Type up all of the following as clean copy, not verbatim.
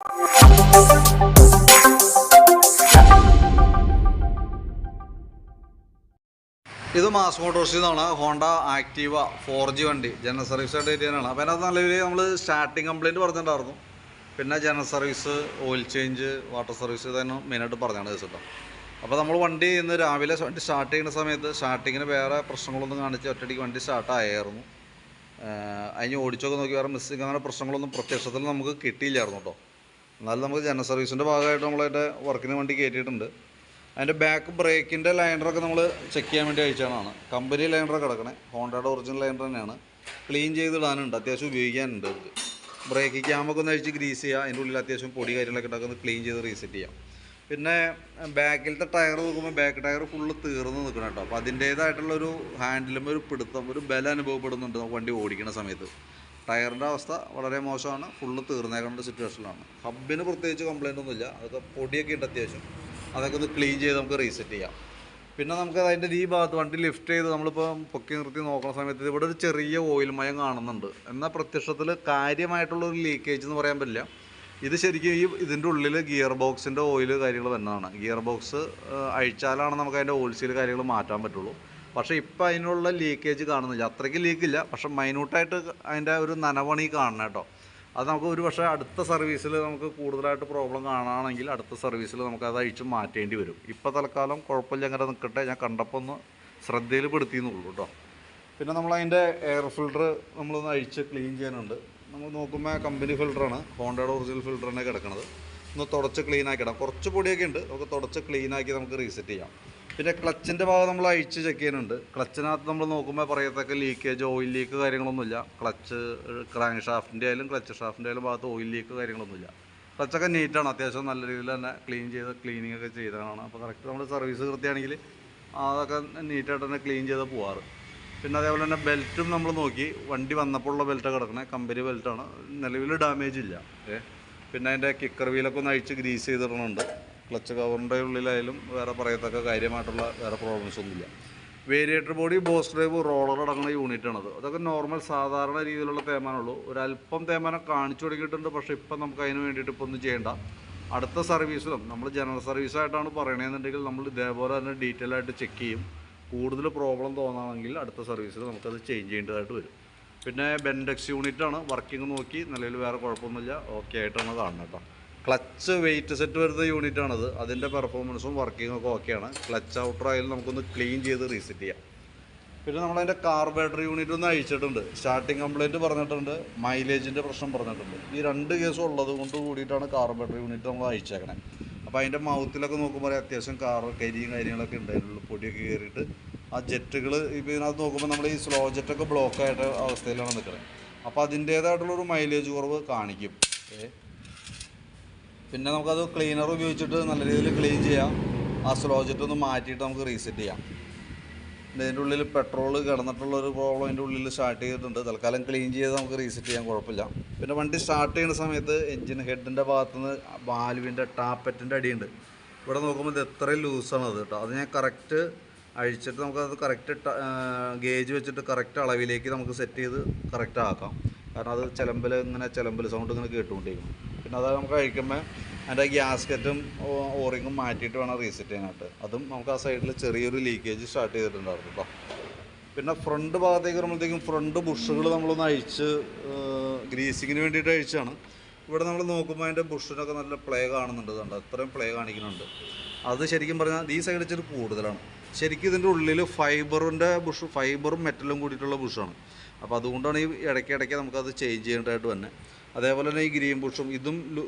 ഇത് മാസ് മോട്ടോഴ്സിൽ നിന്നാണ് Honda Activa 4G വണ്ടി ജനറൽ സർവീസ് ആയിട്ട് തന്നെയാണ്. അപ്പോൾ അതിനകത്ത് നല്ല രീതിയിൽ നമ്മൾ സ്റ്റാർട്ടിങ് കംപ്ലയിൻറ്റ് പറഞ്ഞിട്ടുണ്ടായിരുന്നു. പിന്നെ general service, oil change, water service ഇതാണ് മെയിനായിട്ട് പറഞ്ഞാണ് കേട്ടോ. അപ്പോൾ നമ്മൾ വണ്ടി ഇന്ന് രാവിലെ വണ്ടി സ്റ്റാർട്ട് ചെയ്യുന്ന സമയത്ത് സ്റ്റാർട്ടിങ്ങിന് വേറെ പ്രശ്നങ്ങളൊന്നും കാണിച്ച് ഒറ്റയടിക്ക് വണ്ടി സ്റ്റാർട്ടായിരുന്നു. അതിന് ഓടിച്ചൊക്കെ നോക്കി വേറെ മിസ്സിങ് അങ്ങനെ പ്രശ്നങ്ങളൊന്നും പ്രത്യക്ഷത്തിൽ നമുക്ക് കിട്ടിയില്ലായിരുന്നു കേട്ടോ. എന്നാലും നമുക്ക് ജനറൽ സർവീസിൻ്റെ ഭാഗമായിട്ട് നമ്മളതിൻ്റെ വർക്കിന് വണ്ടി കയറ്റിയിട്ടുണ്ട്. അതിൻ്റെ ബാക്ക് ബ്രേക്കിൻ്റെ ലൈനറൊക്കെ നമ്മൾ ചെക്ക് ചെയ്യാൻ വേണ്ടി അയച്ചതാണ്. കമ്പനി ലൈനറൊക്കെ കിടക്കണേ, ഹോണ്ടയുടെ ഒറിജിനൽ ലൈനർ തന്നെയാണ്. ക്ലീൻ ചെയ്തിടാനുണ്ട്, അത്യാവശ്യം ഉപയോഗിക്കാനുണ്ട്. ബ്രേക്ക് ക്യാമൊക്കെ ഒന്ന് അഴിച്ച് ഗ്രീസ് ചെയ്യുക, അതിൻ്റെ ഉള്ളിൽ അത്യാവശ്യം പൊടി കാര്യങ്ങളൊക്കെ ഉണ്ടാക്കുന്നത് ക്ലീൻ ചെയ്ത് റീസെറ്റ് ചെയ്യാം. പിന്നെ ബാക്കിലത്തെ ടയർ നോക്കുമ്പോൾ ബാക്ക് ടയർ ഫുള്ള് തീർന്ന് നിൽക്കണം കേട്ടോ. അപ്പോൾ അതിൻ്റേതായിട്ടുള്ളൊരു ഹാൻഡിലും ഒരു പിടുത്തം, ഒരു ബലം അനുഭവപ്പെടുന്നുണ്ട് വണ്ടി ഓടിക്കുന്ന സമയത്ത്. ടയറിൻ്റെ അവസ്ഥ വളരെ മോശമാണ്, ഫുള്ള് തീർന്നേക്കേണ്ട സിറ്റുവേഷനിലാണ്. ഹബിന് പ്രത്യേകിച്ച് കംപ്ലയിൻ്റ് ഒന്നുമില്ല, അതൊക്കെ പൊടിയൊക്കെ ഉണ്ട് അത്യാവശ്യം. അതൊക്കെ ഒന്ന് ക്ലീൻ ചെയ്ത് നമുക്ക് റീസെറ്റ് ചെയ്യാം. പിന്നെ നമുക്ക് അതിൻ്റെ ഈ ഭാഗത്ത് വണ്ടി ലിഫ്റ്റ് ചെയ്ത് നമ്മളിപ്പോൾ പൊക്കി നിർത്തി നോക്കുന്ന സമയത്ത് ഇവിടെ ഒരു ചെറിയ ഓയിൽ മയം കാണുന്നുണ്ട്. എന്നാൽ പ്രത്യക്ഷത്തിൽ കാര്യമായിട്ടുള്ളൊരു ലീക്കേജ് എന്ന് പറയാൻ പറ്റില്ല. ഇത് ശരിക്കും ഇതിൻ്റെ ഉള്ളിൽ ഗിയർ ബോക്സിൻ്റെ ഓയിൽ കാര്യങ്ങൾ വരുന്നതാണ്. ഗിയർ ബോക്സ് അഴിച്ചാലാണ് നമുക്ക് അതിൻ്റെ ഓയിൽ സീൽ കാര്യങ്ങൾ മാറ്റാൻ പറ്റുള്ളൂ. പക്ഷേ ഇപ്പോൾ അതിനുള്ള ലീക്കേജ് കാണുന്നില്ല, അത്രയ്ക്ക് ലീക്കില്ല. പക്ഷേ മൈന്യൂട്ടായിട്ട് അതിൻ്റെ ഒരു നനവണി കാണണം കേട്ടോ. അത് നമുക്ക് ഒരു പക്ഷേ അടുത്ത സർവീസിൽ നമുക്ക് കൂടുതലായിട്ട് പ്രോബ്ലം കാണുകയാണെങ്കിൽ അടുത്ത സർവീസിൽ നമുക്കത് അഴിച്ച് മാറ്റേണ്ടി വരും. ഇപ്പോൾ തൽക്കാലം കുഴപ്പമില്ല, അങ്ങനെ നിൽക്കട്ടെ. ഞാൻ കണ്ടപ്പോൾ ഒന്ന് ശ്രദ്ധയിൽ പെടുത്തിയെന്നുള്ളൂ കേട്ടോ. പിന്നെ നമ്മളതിൻ്റെ എയർ ഫിൽറ്റർ നമ്മളൊന്ന് അഴിച്ച് ക്ലീൻ ചെയ്യാനുണ്ട്. നമ്മൾ നോക്കുമ്പോൾ കമ്പനി ഫിൽറ്ററാണ്, ഹോണ്ടയുടെ ഒറിജിനൽ ഫിൽറ്റർ തന്നെ കിടക്കുന്നത്. ഒന്ന് തുടച്ച് ക്ലീൻ ആക്കിയിടാം. കുറച്ച് പൊടിയൊക്കെ ഉണ്ട്, നമുക്ക് തുടച്ച് ക്ലീനാക്കി നമുക്ക് റീസെറ്റ് ചെയ്യാം. പിന്നെ ക്ലച്ചിൻ്റെ ഭാഗം നമ്മൾ അഴിച്ച് ചെക്ക് ചെയ്യുന്നുണ്ട്. ക്ലച്ചിനകത്ത് നമ്മൾ നോക്കുമ്പോൾ പറയത്തക്ക ലീക്കേജ്, ഓയിൽ ലീക്ക് കാര്യങ്ങളൊന്നുമില്ല. ക്ലച്ച് ക്രാങ്ക് ഷാഫ്റ്റിൻ്റെ ആയാലും ക്ലച്ച് ഷാഫ്റ്റിൻ്റെ ആയാലും ഭാഗത്ത് ഓയിൽ ലീക്ക് കാര്യങ്ങളൊന്നുമില്ല. ക്ലച്ചൊക്കെ നീറ്റാണ്, അത്യാവശ്യം നല്ല രീതിയിൽ തന്നെ ക്ലീനിങ് ഒക്കെ ചെയ്തതാണ്. അപ്പോൾ കറക്റ്റ് നമ്മൾ സർവീസ് കൃത്യമാണെങ്കിൽ അതൊക്കെ നീറ്റായിട്ട് തന്നെ ക്ലീൻ ചെയ്ത് പോവാറ്. പിന്നെ അതേപോലെ തന്നെ ബെൽറ്റും നമ്മൾ നോക്കി, വണ്ടി വന്നപ്പോൾ ഉള്ള ബെൽറ്റ് കിടക്കണേ കമ്പനി ബെൽറ്റാണ്, നിലവിൽ ഡാമേജ് ഇല്ല. പിന്നെ അതിൻ്റെ കിക്കർ വീലൊക്കെ ഒന്ന് അഴിച്ച് ഗ്രീസ് ചെയ്തിടുന്നുണ്ട്. ക്ലച്ച് കവറിൻ്റെ ഉള്ളിലായാലും വേറെ പറയത്തക്ക കാര്യമായിട്ടുള്ള വേറെ പ്രോബ്ലംസ് ഒന്നുമില്ല. Variator body, boss drive, roller അടങ്ങുന്ന യൂണിറ്റാണത്. അതൊക്കെ നോർമൽ സാധാരണ രീതിയിലുള്ള തേമാനമുള്ളൂ. ഒരല്പം തേമാനം കാണിച്ചു തുടങ്ങിയിട്ടുണ്ട്. പക്ഷേ ഇപ്പം നമുക്ക് അതിന് വേണ്ടിയിട്ട് ഇപ്പോൾ ഒന്നും ചെയ്യേണ്ട. അടുത്ത സർവീസിലും നമ്മൾ ജനറൽ സർവീസായിട്ടാണ് പറയണമെന്നുണ്ടെങ്കിൽ നമ്മൾ ഇതേപോലെ തന്നെ ഡീറ്റെയിൽ ആയിട്ട് ചെക്ക് ചെയ്യും. കൂടുതൽ പ്രോബ്ലം തോന്നുകയാണെങ്കിൽ അടുത്ത സർവീസിൽ നമുക്കത് ചേഞ്ച് ചെയ്യേണ്ടതായിട്ട് വരും. പിന്നെ ബെൻഡെക്സ് യൂണിറ്റാണ്, വർക്കിംഗ് നോക്കി നിലവിൽ വേറെ കുഴപ്പമൊന്നുമില്ല, ഓക്കെ ആയിട്ടാണ് കാണുന്നത് കേട്ടോ. ക്ലച്ച് വെയിറ്റ് സെറ്റ് വരുന്ന യൂണിറ്റാണത്, അതിൻ്റെ പെർഫോമൻസും വർക്കിങ്ങൊക്കെ ഓക്കെയാണ്. ക്ലച്ച് ഔട്ടർ ആയാലും നമുക്കൊന്ന് ക്ലീൻ ചെയ്ത് റീസെറ്റ് ചെയ്യാം. പിന്നെ നമ്മളതിൻ്റെ കാർബറേറ്റർ യൂണിറ്റ് ഒന്ന് അഴിച്ചിട്ടുണ്ട്. സ്റ്റാർട്ടിങ് കംപ്ലയിൻറ്റ് പറഞ്ഞിട്ടുണ്ട്, മൈലേജിൻ്റെ പ്രശ്നം പറഞ്ഞിട്ടുണ്ട്. ഈ രണ്ട് കേസും ഉള്ളത് കൊണ്ട് കൂടിയിട്ടാണ് കാർബറേറ്റർ യൂണിറ്റ് നമ്മൾ അഴിച്ചേക്കണേ. അപ്പോൾ അതിൻ്റെ മൗത്തിലൊക്കെ നോക്കുമ്പോൾ അത്യാവശ്യം കരിയും കാര്യങ്ങളൊക്കെ ഉണ്ടായിട്ടുള്ളൂ, പൊടിയൊക്കെ കയറിയിട്ട് ആ ജെറ്റുകൾ ഇപ്പോൾ ഇതിനകത്ത് നോക്കുമ്പോൾ നമ്മൾ ഈ സ്ലോ ജെറ്റൊക്കെ ബ്ലോക്ക് ആയിട്ട് അവസ്ഥയിലാണ് നിൽക്കുന്നത്. അപ്പോൾ അതിൻ്റേതായിട്ടുള്ളൊരു മൈലേജ് കുറവ് കാണിക്കും. പിന്നെ നമുക്കത് ക്ലീനർ ഉപയോഗിച്ചിട്ട് നല്ല രീതിയിൽ ക്ലീൻ ചെയ്യാം. ആ സ്ലോ ജെറ്റ് ഒന്ന് മാറ്റിയിട്ട് നമുക്ക് റീസെറ്റ് ചെയ്യാം. ഇതിൻ്റെ ഉള്ളിൽ പെട്രോൾ കിടന്നിട്ടുള്ളൊരു പ്രോബ്ലം അതിൻ്റെ ഉള്ളിൽ സ്റ്റാർട്ട് ചെയ്തിട്ടുണ്ട്. തൽക്കാലം ക്ലീൻ ചെയ്ത് നമുക്ക് റീസെറ്റ് ചെയ്യാൻ കുഴപ്പമില്ല. പിന്നെ വണ്ടി സ്റ്റാർട്ട് ചെയ്യുന്ന സമയത്ത് എൻജിൻ ഹെഡിൻ്റെ ഭാഗത്തുനിന്ന് വാൽവിൻ്റെ ടാപ്പറ്റിൻ്റെ അടിയുണ്ട്. ഇവിടെ നോക്കുമ്പോൾ ഇത് എത്രയും ലൂസാണത് കേട്ടോ. അത് ഞാൻ കറക്റ്റ് അഴിച്ചിട്ട് നമുക്കത് കറക്റ്റ് ഗേജ് വെച്ചിട്ട് കറക്റ്റ് അളവിലേക്ക് നമുക്ക് സെറ്റ് ചെയ്ത് കറക്റ്റ് ആക്കാം. കാരണം അത് ചിലമ്പൽ സൗണ്ട് ഇങ്ങനെ കേട്ടുകൊണ്ടിരിക്കും. പിന്നെ അത് നമുക്ക് അഴിക്കുമ്പോൾ അതിൻ്റെ ഗ്യാസ്കറ്റും ഓറിങ്ങും മാറ്റിയിട്ട് വേണം റീസെറ്റ് ചെയ്യാനായിട്ട്. അതും നമുക്ക് ആ സൈഡിൽ ചെറിയൊരു ലീക്കേജ് സ്റ്റാർട്ട് ചെയ്തിട്ടുണ്ടായിരുന്നു കേട്ടോ. പിന്നെ ഫ്രണ്ട് ഭാഗത്തേക്ക് വരുമ്പോഴത്തേക്കും ഫ്രണ്ട് ബുഷുകൾ നമ്മളൊന്ന് അഴിച്ച് ഗ്രീസിങ്ങിന് വേണ്ടിയിട്ട് അഴിച്ചാണ്. ഇവിടെ നമ്മൾ നോക്കുമ്പോൾ അതിൻ്റെ ബുഷിനൊക്കെ നല്ല പ്ലേ കാണുന്നുണ്ട്, കണ്ടോ, അത്രയും പ്ലേ കാണിക്കുന്നുണ്ട്. അത് ശരിക്കും പറഞ്ഞാൽ ഈ സൈഡ് ഇച്ചിരി കൂടുതലാണ്. ശരിക്കും ഇതിൻ്റെ ഉള്ളിൽ ഫൈബറും മെറ്റലും കൂടിയിട്ടുള്ള ബുഷാണ്. അപ്പോൾ അതുകൊണ്ടാണ് ഈ ഇടയ്ക്കിടയ്ക്ക് നമുക്കത് ചേഞ്ച് ചെയ്യേണ്ടതായിട്ട് തന്നെ. അതേപോലെ തന്നെ ഈ ഗ്രീൻ ബുഷും ഇതും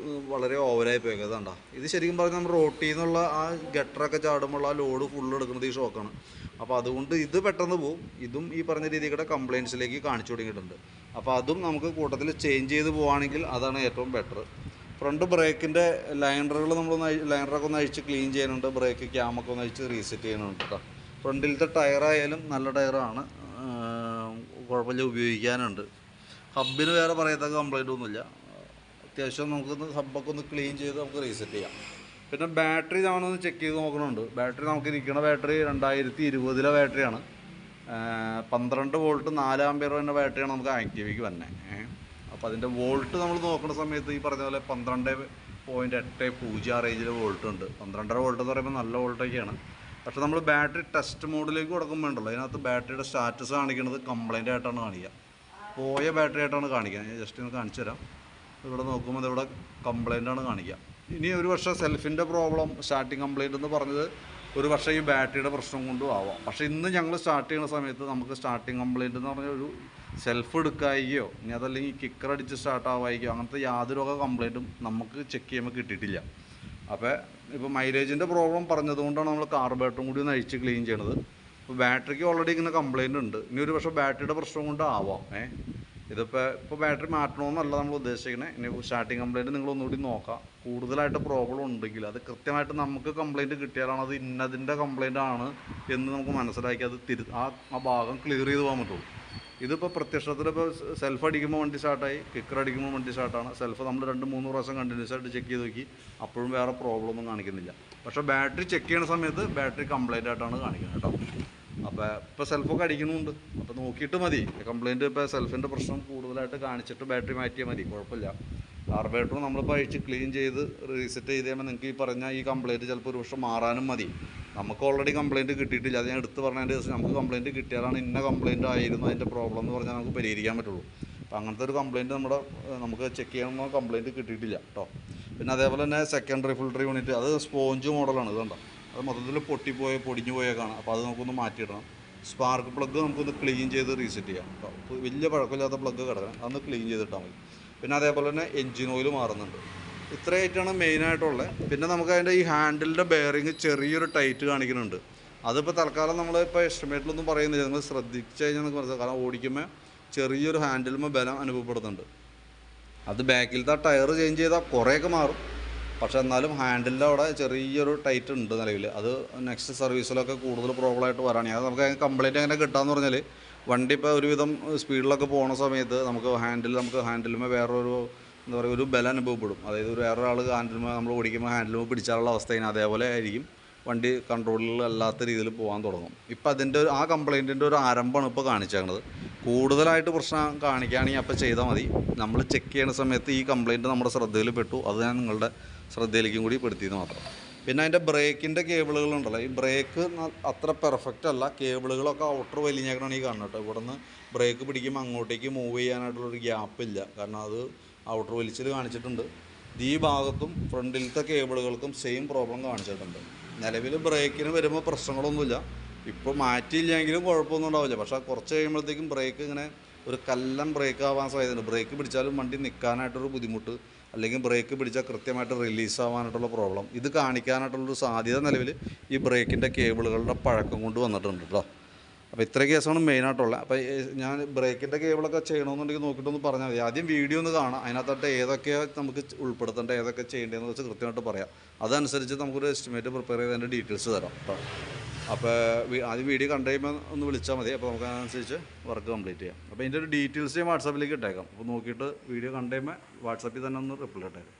വളരെ ഓവറായി പോയത് കണ്ടോ. ഇത് ശരിക്കും പറഞ്ഞാൽ നമ്മൾ റോട്ടിൽ നിന്നുള്ള ആ ഗട്ടറൊക്കെ ചാടുമ്പോൾ ആ ലോഡ് ഫുള്ള് എടുക്കുന്നത് ഈ ഷോക്കാണ്. അപ്പോൾ അതുകൊണ്ട് ഇത് പെട്ടെന്ന് പോവും. ഇതും ഈ പറഞ്ഞ രീതിയുടെ കംപ്ലയിൻസിലേക്ക് കാണിച്ചു തുടങ്ങിയിട്ടുണ്ട്. അപ്പോൾ അതും നമുക്ക് കൂട്ടത്തിൽ ചേഞ്ച് ചെയ്ത് പോവുകയാണെങ്കിൽ അതാണ് ഏറ്റവും ബെറ്റർ. ഫ്രണ്ട് ബ്രേക്കിൻ്റെ ലൈനറൊക്കെ ഒന്ന് അഴിച്ച് ക്ലീൻ ചെയ്യാനുണ്ട്. ബ്രേക്ക് ക്യാമൊക്കെ ഒന്ന് അഴിച്ച് റീസെറ്റ് ചെയ്യാനുണ്ട് കേട്ടോ. ഫ്രണ്ടിലത്തെ ടയറായാലും നല്ല ടയറാണ്, കുഴപ്പമില്ല, ഉപയോഗിക്കാനുണ്ട്. ഹബിന് വേറെ പറയത്തക്ക കംപ്ലയിൻ്റ് ഒന്നുമില്ല. അത്യാവശ്യം നമുക്കൊന്ന് ഹബ്ബൊക്കെ ഒന്ന് ക്ലീൻ ചെയ്ത് നമുക്ക് റീസെറ്റ് ചെയ്യാം. പിന്നെ ബാറ്ററി നമ്മളൊന്ന് ചെക്ക് ചെയ്ത് നോക്കണുണ്ട്. ബാറ്ററി നമുക്ക് ഇരിക്കുന്ന ബാറ്ററി 2020 ബാറ്ററിയാണ്. 12 വോൾട്ട് 4 ആമ്പിയർ വരുന്ന ബാറ്ററിയാണ് നമുക്ക് ആക്റ്റീവയ്ക്ക് തന്നെ. അപ്പോൾ അതിൻ്റെ വോൾട്ട് നമ്മൾ നോക്കുന്ന സമയത്ത് ഈ പറഞ്ഞ പോലെ 12.80 ആ റേഞ്ചിൽ വോൾട്ട് ഉണ്ട്. 12.5 വോൾട്ട് എന്ന് പറയുമ്പോൾ നല്ല വോൾട്ടൊക്കെയാണ്. പക്ഷേ നമ്മൾ ബാറ്ററി ടെസ്റ്റ് മോഡിലേക്ക് കൊടുക്കുമ്പോൾ ഉണ്ടല്ലോ, അതിനകത്ത് ബാറ്ററിയുടെ സ്റ്റാറ്റസ് കാണിക്കുന്നത് കംപ്ലൈൻ്റ് ആയിട്ടാണ് കാണിക്കുക. പോയ ബാറ്ററി ആയിട്ടാണ് കാണിക്കുക. ഞാൻ ജസ്റ്റ് ഒന്ന് കാണിച്ചു തരാം. ഇവിടെ നോക്കുമ്പോൾ ഇവിടെ കംപ്ലൈൻ്റാണ് കാണിക്കുക. ഇനി ഒരു പക്ഷേ സെൽഫിൻ്റെ പ്രോബ്ലം, സ്റ്റാർട്ടിങ് കംപ്ലൈൻറ്റ് എന്ന് പറഞ്ഞത് ഒരു പക്ഷേ ഈ ബാറ്ററിയുടെ പ്രശ്നം കൊണ്ടും ആവാം. പക്ഷേ ഇന്ന് ഞങ്ങൾ സ്റ്റാർട്ട് ചെയ്യുന്ന സമയത്ത് നമുക്ക് സ്റ്റാർട്ടിങ് കംപ്ലൈൻറ്റ് എന്ന് പറഞ്ഞാൽ ഒരു സെൽഫ് എടുക്കായികയോ ഇനി അതല്ലെങ്കിൽ കിക്കർ അടിച്ച് സ്റ്റാർട്ട് ആവായിക്കോ അങ്ങനത്തെ യാതൊരു കംപ്ലൈൻറ്റും നമുക്ക് ചെക്ക് ചെയ്യുമ്പോൾ കിട്ടിയിട്ടില്ല. അപ്പോൾ ഇപ്പോൾ മൈലേജിൻ്റെ പ്രോബ്ലം പറഞ്ഞതുകൊണ്ടാണ് നമ്മൾ കാർബറേറ്ററും കൂടി ഒന്ന് അഴിച്ച് ക്ലീൻ ചെയ്യണത്. ഇപ്പോൾ ബാറ്ററിക്ക് ഓൾറെഡി ഇങ്ങനെ കംപ്ലൈൻറ്റ് ഉണ്ട്. ഇനി ഒരു പക്ഷേ ബാറ്ററിയുടെ പ്രശ്നം കൊണ്ട് ആവാം. ഇപ്പോൾ ബാറ്ററി മാറ്റണമെന്നല്ല നമ്മൾ ഉദ്ദേശിക്കുന്നത്. ഇനി സ്റ്റാർട്ടിങ് കംപ്ലൈൻറ്റ് നിങ്ങളൊന്നുകൂടി നോക്കാം. കൂടുതലായിട്ട് പ്രോബ്ലം ഉണ്ടെങ്കിൽ അത് കൃത്യമായിട്ട് നമുക്ക് കംപ്ലൈൻറ്റ് കിട്ടിയാലാണ് അത് ഇന്നതിൻ്റെ കംപ്ലൈൻ്റ് ആണ് എന്ന് നമുക്ക് മനസ്സിലാക്കി അത് ആ ഭാഗം ക്ലിയർ ചെയ്ത് പോകാൻ പറ്റുള്ളൂ. ഇതിപ്പോൾ പ്രത്യക്ഷത്തിൽ ഇപ്പോൾ സെൽഫ് അടിക്കുമ്പോൾ വണ്ടി സ്റ്റാർട്ടായി, കിക്കർ അടിക്കുമ്പോൾ വണ്ടി സ്റ്റാർട്ടാണ്. സെൽഫ് നമ്മൾ 2-3 പ്രാവശ്യം കണ്ടിന്യൂസ് ആയിട്ട് ചെക്ക് ചെയ്ത് നോക്കി, അപ്പോഴും വേറെ പ്രോബ്ലം ഒന്നും കാണിക്കുന്നില്ല. പക്ഷേ ബാറ്ററി ചെക്ക് ചെയ്യുന്ന സമയത്ത് ബാറ്ററി കംപ്ലൈൻ്റ് ആയിട്ടാണ് കാണിക്കുന്നത് കേട്ടോ. അപ്പോൾ ഇപ്പോൾ സെൽഫൊക്കെ അടിക്കുന്നുണ്ട്. അപ്പോൾ നോക്കിയിട്ട് മതി. കംപ്ലൈൻറ്റ് ഇപ്പോൾ സെൽഫിൻ്റെ പ്രശ്നം കൂടുതലായിട്ട് കാണിച്ചിട്ട് ബാറ്ററി മാറ്റിയാൽ മതി, കുഴപ്പമില്ല. കാർബറേറ്ററും നമ്മളിപ്പോൾ അഴിച്ച് ക്ലീൻ ചെയ്ത് റീസെറ്റ് ചെയ്ത് കഴിയുമ്പോൾ നിങ്ങൾക്ക് ഈ പറഞ്ഞ ഈ കംപ്ലൈൻറ്റ് ചിലപ്പോൾ ഒരു വർഷം മാറാനും മതി. നമുക്ക് ഓൾറെഡി കംപ്ലൈൻറ്റ് കിട്ടിയിട്ടില്ല. അത് ഞാൻ എടുത്ത് പറഞ്ഞതിൻ്റെ ദിവസം നമുക്ക് കംപ്ലൈൻറ്റ് കിട്ടിയാലാണ് ഇന്ന കംപ്ലൈൻറ്റ് ആയിരുന്നു അതിൻ്റെ പ്രോബ്ലം എന്ന് പറഞ്ഞാൽ നമുക്ക് പരിഹരിക്കാൻ പറ്റുള്ളൂ. അപ്പോൾ അങ്ങനത്തെ ഒരു കംപ്ലൈൻറ്റ് നമുക്ക് ചെക്ക് ചെയ്യണമെന്നോ കംപ്ലൈൻറ്റ് കിട്ടിയിട്ടില്ല കേട്ടോ. പിന്നെ അതേപോലെ തന്നെ സെക്കൻഡറി ഫിൽട്ടർ യൂണിറ്റ്, അത് സ്പോഞ്ച് മോഡലാണ്. ഇതുണ്ടോ, അത് മൊത്തത്തിൽ പൊടിഞ്ഞു പോയേക്കാണ്. അപ്പോൾ അത് നമുക്കൊന്ന് മാറ്റിയിടണം. സ്പാർക്ക് പ്ലഗ് നമുക്കൊന്ന് ക്ലീൻ ചെയ്ത് റീസെറ്റ് ചെയ്യാം കേട്ടോ. അപ്പോൾ വലിയ പഴക്കമില്ലാത്ത പ്ലഗ് കിടക്കണം, അതൊന്ന് ക്ലീൻ ചെയ്തിട്ടാൽ മതി. പിന്നെ അതേപോലെ തന്നെ എൻജിൻ ഓയിൽ മാറുന്നുണ്ട്. ഇത്രയായിട്ടാണ് മെയിനായിട്ടുള്ളത്. പിന്നെ നമുക്ക് അതിൻ്റെ ഈ ഹാൻഡിലിൻ്റെ ബെയറിങ് ചെറിയൊരു ടൈറ്റ് കാണിക്കുന്നുണ്ട്. അതിപ്പോൾ തൽക്കാലം നമ്മളിപ്പോൾ എസ്റ്റിമേറ്റിലൊന്നും പറയുന്നില്ല, നിങ്ങൾ ശ്രദ്ധിച്ച് കഴിഞ്ഞാൽ നമുക്ക് മനസ്സിലാക്കാം. കാരണം ഓടിക്കുമ്പോൾ ചെറിയൊരു ഹാൻഡിലുമ്പോൾ ബലം അനുഭവപ്പെടുന്നുണ്ട്. അത് ബാക്കിലത്തെ ടയർ ചേഞ്ച് ചെയ്താൽ കുറേയൊക്കെ മാറും. പക്ഷേ എന്നാലും ഹാൻഡിലിൻ്റെ അവിടെ ചെറിയൊരു ടൈറ്റ് ഉണ്ട് നിലവിൽ. അത് നെക്സ്റ്റ് സർവീസിലൊക്കെ കൂടുതൽ പ്രോബ്ലമായിട്ട് വരാണെങ്കിൽ അത് നമുക്ക് കംപ്ലൈൻറ്റ് എങ്ങനെ കിട്ടാമെന്ന് പറഞ്ഞാൽ, വണ്ടി ഇപ്പോൾ ഒരുവിധം സ്പീഡിലൊക്കെ പോകുന്ന സമയത്ത് നമുക്ക് ഹാൻഡിലുമേ വേറൊരു എന്താ പറയുക ഒരു ബലം അനുഭവപ്പെടും. അതായത് വേറൊരാൾ ഹാൻഡിലുമേ നമ്മൾ ഓടിക്കുമ്പോൾ ഹാൻഡിലുമേ പിടിച്ചാലുള്ള അവസ്ഥ അതേപോലെ ആയിരിക്കും. വണ്ടി കൺട്രോളിൽ അല്ലാത്ത രീതിയിൽ പോകാൻ തുടങ്ങും. ഇപ്പോൾ അതിൻ്റെ ആ കംപ്ലൈൻറ്റിൻ്റെ ഒരു ആരംഭമാണ് ഇപ്പോൾ കാണിച്ചേക്കുന്നത്. കൂടുതലായിട്ട് പ്രശ്നം കാണിക്കുകയാണെങ്കിൽ അപ്പോൾ ചെയ്താൽ മതി. നമ്മൾ ചെക്ക് ചെയ്യുന്ന സമയത്ത് ഈ കംപ്ലൈൻറ്റ് നമ്മുടെ ശ്രദ്ധയിൽ പെട്ടു, അത് ഞാൻ നിങ്ങളുടെ ശ്രദ്ധയിലേക്കും കൂടി പെടുത്തിയെന്ന് മാത്രം. പിന്നെ അതിൻ്റെ ബ്രേക്കിൻ്റെ കേബിളുകളുണ്ടല്ലോ, ഈ ബ്രേക്ക് അത്ര പെർഫെക്റ്റ് അല്ല. കേബിളുകളൊക്കെ ഔട്ടർ വലിഞ്ഞേക്കണമാണ് ഈ കാണുന്നത്. ഇവിടെ നിന്ന് ബ്രേക്ക് പിടിക്കുമ്പോൾ അങ്ങോട്ടേക്ക് മൂവ് ചെയ്യാനായിട്ടുള്ളൊരു ഗ്യാപ്പില്ല. കാരണം അത് ഔട്ടർ വലിച്ചിൽ കാണിച്ചിട്ടുണ്ട്. ഈ ഭാഗത്തും ഫ്രണ്ടിലത്തെ കേബിളുകൾക്കും സെയിം പ്രോബ്ലം കാണിച്ചിട്ടുണ്ട്. നിലവിൽ ബ്രേക്കിന് വരുമ്പോൾ പ്രശ്നങ്ങളൊന്നുമില്ല. ഇപ്പോൾ മാറ്റിയില്ലെങ്കിലും കുഴപ്പമൊന്നും ഉണ്ടാവില്ല. പക്ഷേ കുറച്ച് കഴിയുമ്പോഴത്തേക്കും ബ്രേക്ക് ഇങ്ങനെ ഒരു കല്ലൻ ബ്രേക്ക് ആവാൻ സാധ്യതയുണ്ട്. ബ്രേക്ക് പിടിച്ചാലും വണ്ടി നിൽക്കാനായിട്ടൊരു ബുദ്ധിമുട്ട്, അല്ലെങ്കിൽ ബ്രേക്ക് പിടിച്ചാൽ കൃത്യമായിട്ട് റിലീസ് ആവാനായിട്ടുള്ള പ്രോബ്ലം, ഇത് കാണിക്കാനായിട്ടുള്ളൊരു സാധ്യത നിലവിൽ ഈ ബ്രേക്കിൻ്റെ കേബിളുകളുടെ പഴക്കം കൊണ്ട് വന്നിട്ടുണ്ട് കേട്ടോ. അപ്പോൾ ഇത്ര കേസാണ് മെയിനായിട്ടുള്ളത്. അപ്പോൾ ഞാൻ ബ്രേക്കിൻ്റെ കേബിളൊക്കെ ചെയ്യണമെന്നുണ്ടെങ്കിൽ നോക്കിയിട്ടൊന്ന് പറഞ്ഞാൽ മതി. ആദ്യം വീഡിയോ ഒന്ന് കാണാം, അതിനകത്തോട്ട് ഏതൊക്കെയാണ് നമുക്ക് ഉൾപ്പെടുത്തേണ്ടത്, ഏതൊക്കെ ചെയ്യേണ്ടതെന്ന് വെച്ച് കൃത്യമായിട്ട് പറയാം. അതനുസരിച്ച് നമുക്കൊരു എസ്റ്റിമേറ്റ് പ്രിപ്പയർ ചെയ്ത് അതിൻ്റെ ഡീറ്റെയിൽസ് തരാം കേട്ടോ. അപ്പോൾ ആദ്യം വീഡിയോ കണ്ടു കഴിയുമ്പോൾ ഒന്ന് വിളിച്ചാൽ മതി. അപ്പോൾ നമുക്ക് അതനുസരിച്ച് വർക്ക് കംപ്ലീറ്റ് ചെയ്യാം. അപ്പോൾ ഇതിൻ്റെ ഒരു ഡീറ്റെയിൽസ് ഞാൻ വാട്സാപ്പിലേക്ക് ഇട്ടേക്കാം. അപ്പോൾ നോക്കിയിട്ട് വീഡിയോ കണ്ടു കഴിയുമ്പോൾ വാട്സാപ്പിൽ തന്നെ ഒന്ന് റിപ്ലൈ ഇട്ടേക്കാം.